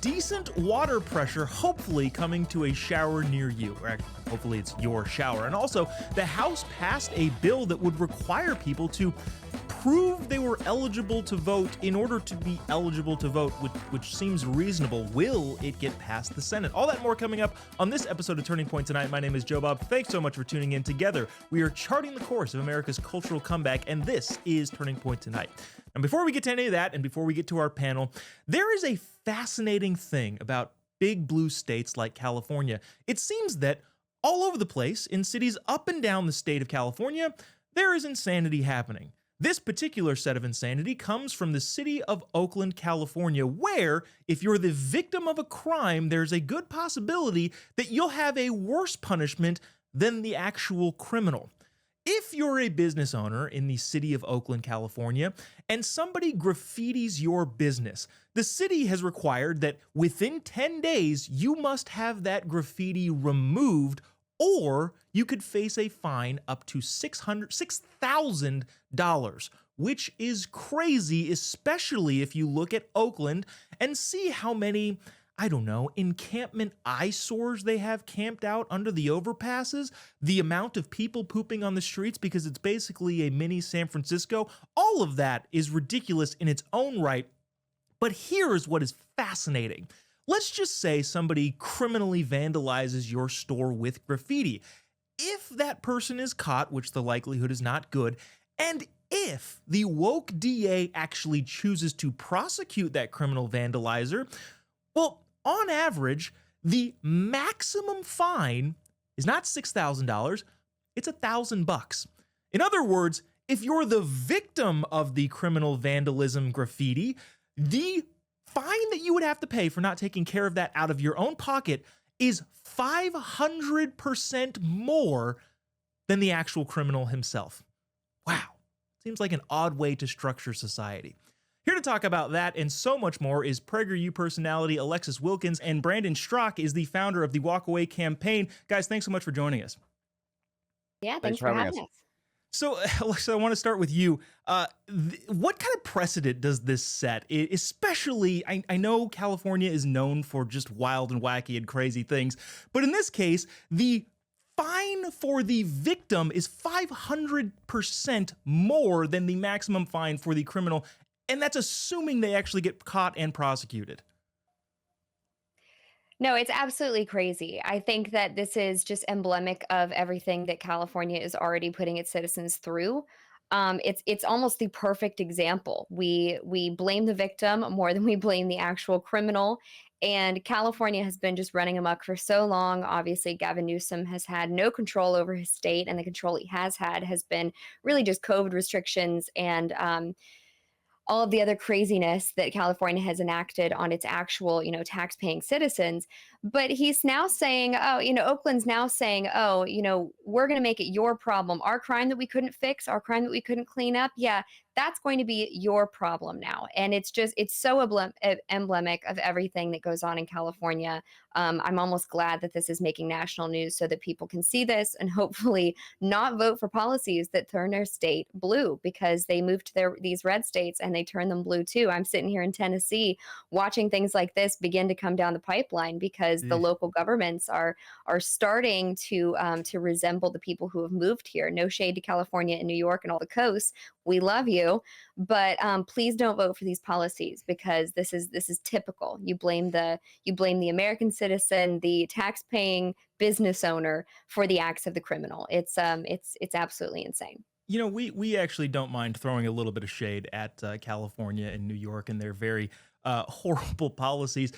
decent water pressure, hopefully coming to a shower near you. Or hopefully it's your shower. And also, the House passed a bill that would require people to prove they were eligible to vote in order to be eligible to vote, which seems reasonable. Will it get past the Senate? All that and more coming up on this episode of Turning Point Tonight. My name is Jobob. Thanks so much for tuning in. Together, we are charting the course of America's cultural comeback, and this is Turning Point Tonight. And before we get to any of that, and before we get to our panel, there is a fascinating thing about big blue states like California. It seems that all over the place, in cities up and down the state of California, there is insanity happening. This particular set of insanity comes from the city of Oakland, California, where if you're the victim of a crime, there's a good possibility that you'll have a worse punishment than the actual criminal. If you're a business owner in the city of Oakland, California, and somebody graffitis your business, the city has required that within 10 days, you must have that graffiti removed, or you could face a fine up to $6,000, which is crazy, especially if you look at Oakland and see how many, I don't know, encampment eyesores they have camped out under the overpasses, the amount of people pooping on the streets because it's basically a mini San Francisco. All of that is ridiculous in its own right. But here is what is fascinating. Let's just say somebody criminally vandalizes your store with graffiti. If that person is caught, which the likelihood is not good, and if the woke DA actually chooses to prosecute that criminal vandalizer, well, on average, the maximum fine is not $6,000, it's $1,000. In other words, if you're the victim of the criminal vandalism graffiti, the fine that you would have to pay for not taking care of that out of your own pocket is 500% more than the actual criminal himself. Wow. Seems like an odd way to structure society. Here to talk about that and so much more is PragerU personality Alexis Wilkins, and Brandon Straka is the founder of the Walk Away campaign. Guys, thanks so much for joining us. Yeah, thanks for having us. So, Alexa, I want to start with you. What kind of precedent does this set? Especially, I know California is known for just wild and wacky and crazy things, but in this case, the fine for the victim is 500% more than the maximum fine for the criminal, and that's assuming they actually get caught and prosecuted. No, it's absolutely crazy. I think that this is just emblematic of everything that California is already putting its citizens through. It's almost the perfect example. We blame the victim more than we blame the actual criminal. And California has been just running amok for so long. Obviously, Gavin Newsom has had no control over his state, and the control he has had has been really just COVID restrictions and all of the other craziness that California has enacted on its actual, tax-paying citizens. But he's now saying, Oakland's now saying, we're going to make it your problem. Our crime that we couldn't fix, our crime that we couldn't clean up, yeah, that's going to be your problem now. And it's so emblematic of everything that goes on in California. I'm almost glad that this is making national news so that people can see this and hopefully not vote for policies that turn their state blue, because they moved to these red states and they turn them blue too. I'm sitting here in Tennessee watching things like this begin to come down the pipeline because the local governments are starting to resemble the people who have moved here. No shade to California and New York and all the coasts. We love you, but please don't vote for these policies, because this is typical. You blame the American citizen, the tax-paying business owner, for the acts of the criminal. It's absolutely insane. We actually don't mind throwing a little bit of shade at California and New York and their very horrible policies.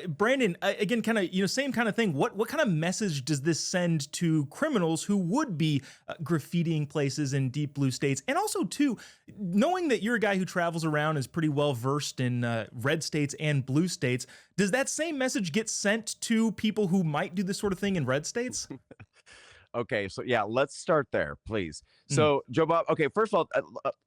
Brandon, again, kind of, same kind of thing. What kind of message does this send to criminals who would be graffitiing places in deep blue states? And also, too, knowing that you're a guy who travels around, is pretty well versed in red states and blue states, does that same message get sent to people who might do this sort of thing in red states? Okay, so yeah, let's start there, please. So, Jobob, okay, first of all,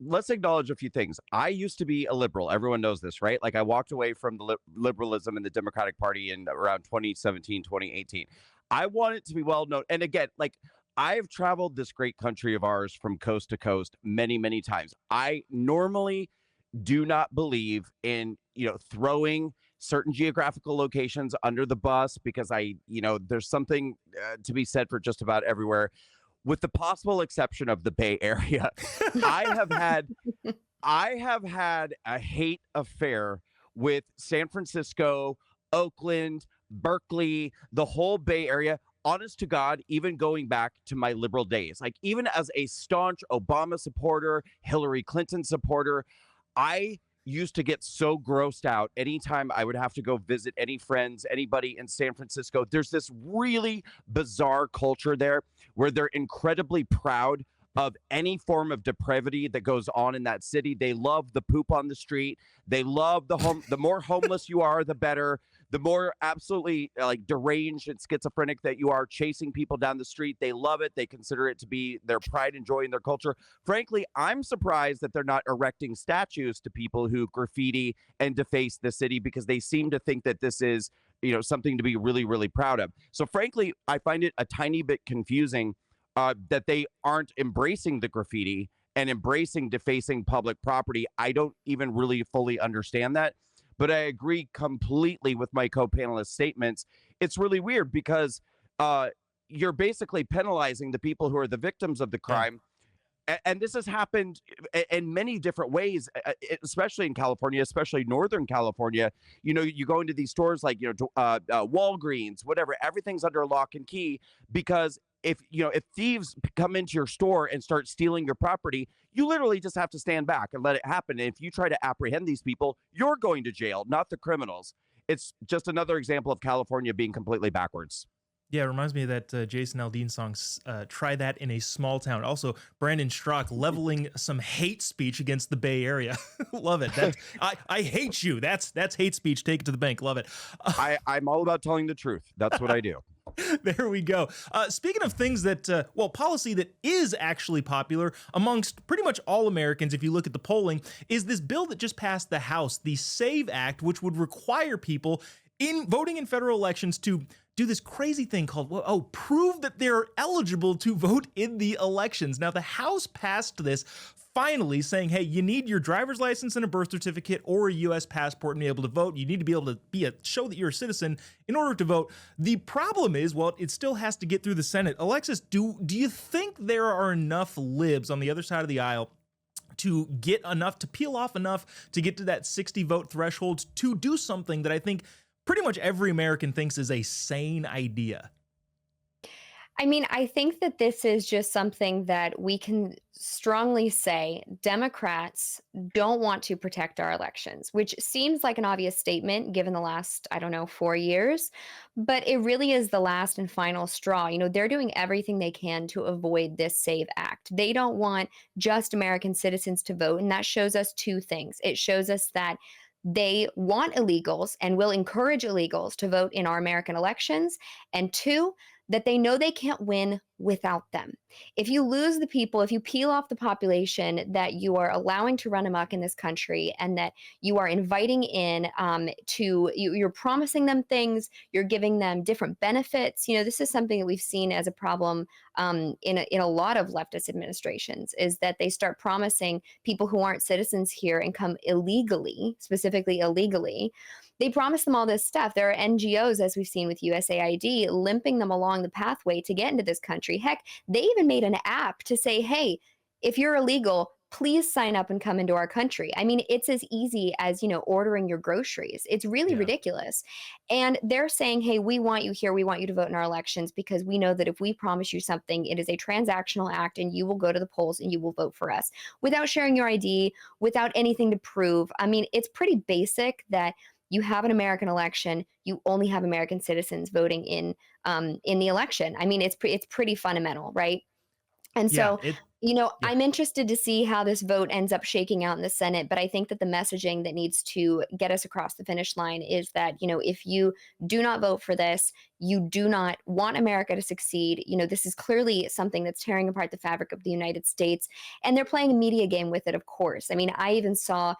let's acknowledge a few things. I used to be a liberal. Everyone knows this, right? Like, I walked away from the liberalism in the Democratic Party in around 2017, 2018. I want it to be well known. And again, like, I've traveled this great country of ours from coast to coast many, many times. I normally do not believe in, throwing certain geographical locations under the bus because there's something to be said for just about everywhere, with the possible exception of the Bay Area. I have had I have had a hate affair with San Francisco, Oakland, Berkeley, the whole Bay Area. Honest to God, even going back to my liberal days, like even as a staunch Obama supporter, Hillary Clinton supporter, I used to get so grossed out anytime I would have to go visit any friends, anybody in San Francisco. There's this really bizarre culture there where they're incredibly proud of any form of depravity that goes on in that city. They love the poop on the street. They love the more homeless you are, the better. The more absolutely like deranged and schizophrenic that you are chasing people down the street, they love it. They consider it to be their pride and joy in their culture. Frankly, I'm surprised that they're not erecting statues to people who graffiti and deface the city, because they seem to think that this is, something to be really, really proud of. So frankly, I find it a tiny bit confusing that they aren't embracing the graffiti and embracing defacing public property. I don't even really fully understand that. But I agree completely with my co-panelist statements. It's really weird because you're basically penalizing the people who are the victims of the crime. And this has happened in many different ways, especially in California, especially Northern California. You go into these stores like, Walgreens, whatever, everything's under lock and key, because if thieves come into your store and start stealing your property, you literally just have to stand back and let it happen. And if you try to apprehend these people, you're going to jail, not the criminals. It's just another example of California being completely backwards. Yeah, it reminds me of that Jason Aldean song, Try That in a Small Town. Also, Brandon Straka leveling some hate speech against the Bay Area. Love it. I hate you. That's hate speech. Take it to the bank. Love it. I'm all about telling the truth. That's what I do. There we go. Speaking of things that, policy that is actually popular amongst pretty much all Americans, if you look at the polling, is this bill that just passed the House, the SAVE Act, which would require people in voting in federal elections to do this crazy thing called, prove that they're eligible to vote in the elections. Now, the House passed this finally, saying, hey, you need your driver's license and a birth certificate or a U.S. passport and be able to vote. You need to be able to show that you're a citizen in order to vote. The problem is, it still has to get through the Senate. Alexis, do you think there are enough libs on the other side of the aisle to get enough, to peel off enough to get to that 60 vote threshold to do something that I think pretty much every American thinks is a sane idea? I mean, I think that this is just something that we can strongly say Democrats don't want to protect our elections, which seems like an obvious statement given the last, 4 years, but it really is the last and final straw. They're doing everything they can to avoid this SAVE Act. They don't want just American citizens to vote, and that shows us two things. It shows us that they want illegals and will encourage illegals to vote in our American elections, and two, that they know they can't win without them. If you lose the people, if you peel off the population that you are allowing to run amok in this country and that you are inviting in you're promising them things, you're giving them different benefits. This is something that we've seen as a problem in a lot of leftist administrations, is that they start promising people who aren't citizens here and come illegally, specifically illegally. They promise them all this stuff. There are NGOs, as we've seen with USAID, limping them along the pathway to get into this country. Heck, they even made an app to say, hey, if you're illegal, please sign up and come into our country. I mean, it's as easy as, ordering your groceries. It's really ridiculous. And they're saying, hey, we want you here. We want you to vote in our elections because we know that if we promise you something, it is a transactional act and you will go to the polls and you will vote for us without sharing your ID, without anything to prove. I mean, it's pretty basic that you have an American election, you only have American citizens voting in the election. I mean, it's pretty fundamental, right? And so, I'm interested to see how this vote ends up shaking out in the Senate. But I think that the messaging that needs to get us across the finish line is that, if you do not vote for this, you do not want America to succeed. This is clearly something that's tearing apart the fabric of the United States. And they're playing a media game with it, of course. I mean, I even saw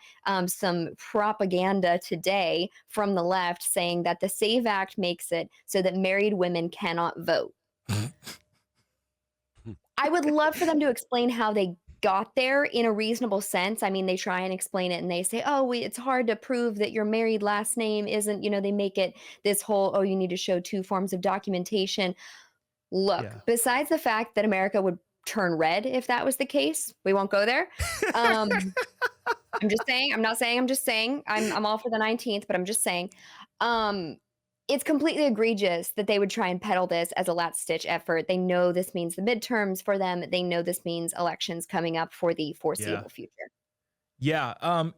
some propaganda today from the left saying that the SAVE Act makes it so that married women cannot vote. I would love for them to explain how they got there in a reasonable sense. I mean, they try and explain it and they say, oh, it's hard to prove that your married last name isn't, they make it this whole, oh, you need to show two forms of documentation. Look, Yeah. besides the fact that America would turn red if that was the case, we won't go there. I'm just saying, I'm just saying, I'm all for the 19th, but I'm just saying, it's completely egregious that they would try and peddle this as a last stitch effort. They know this means the midterms for them. They know this means elections coming up for the foreseeable future. Yeah.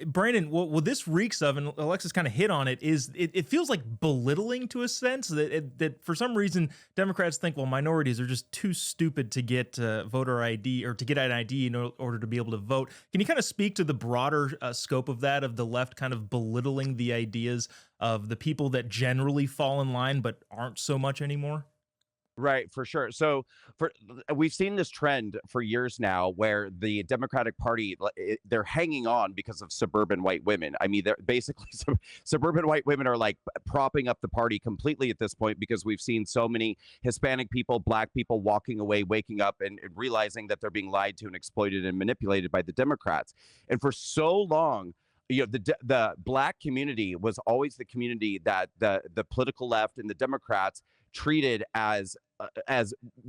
Brandon, what this reeks of, and Alexis kind of hit on it, is it feels like belittling to a sense that for some reason Democrats think, well, minorities are just too stupid to get voter ID or to get an ID in order to be able to vote. Can you kind of speak to the broader scope of that, of the left kind of belittling the ideas of the people that generally fall in line but aren't so much anymore? Right, for sure. So we've seen this trend for years now where the Democratic Party, they're hanging on because of suburban white women. I mean, they're basically suburban white women are like propping up the party completely at this point, because we've seen so many Hispanic people, Black people walking away, waking up and realizing that they're being lied to and exploited and manipulated by the Democrats. And for so long, the Black community was always the community that the political left and the Democrats treated as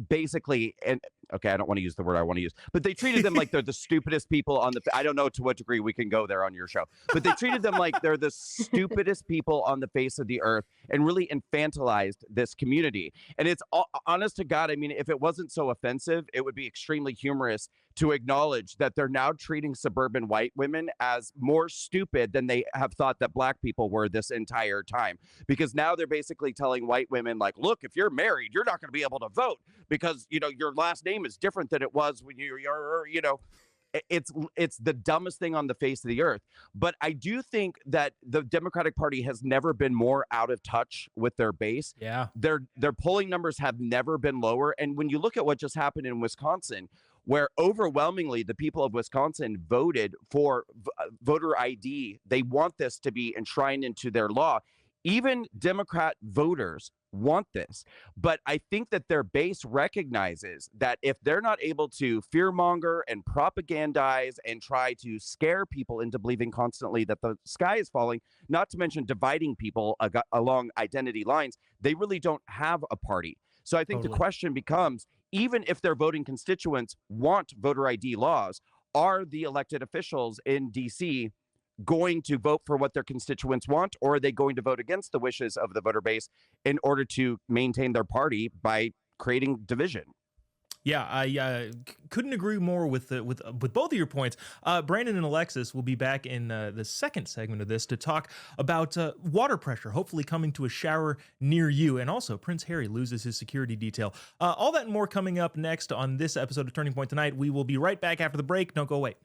basically, and okay, I don't want to use the word I want to use, but they treated them like they're the stupidest people on the, I don't know to what degree we can go there on your show, but they treated them like they're the stupidest people on the face of the earth and really infantilized this community. And it's honest to God, I mean, if it wasn't so offensive, it would be extremely humorous to acknowledge that they're now treating suburban white women as more stupid than they have thought that Black people were this entire time. Because now they're basically telling white women, like, look, if you're married, you're not going to be able to vote because, your last name is different than it was when you're it's the dumbest thing on the face of the earth. But I do think that the Democratic Party has never been more out of touch with their base. Yeah. Their polling numbers have never been lower. And when you look at what just happened in Wisconsin, where overwhelmingly the people of Wisconsin voted for voter ID, they want this to be enshrined into their law. Even Democrat voters want this. But I think that their base recognizes that if they're not able to fearmonger and propagandize and try to scare people into believing constantly that the sky is falling, not to mention dividing people along identity lines, they really don't have a party. So I think the question becomes, even if their voting constituents want voter ID laws, are the elected officials in DC going to vote for what their constituents want, or are they going to vote against the wishes of the voter base in order to maintain their party by creating division? Yeah, I couldn't agree more with both of your points. Brandon and Alexis will be back in the second segment of this to talk about water pressure, hopefully coming to a shower near you, and also Prince Harry loses his security detail. All that and more coming up next on this episode of Turning Point Tonight. We will be right back after the break. Don't go away.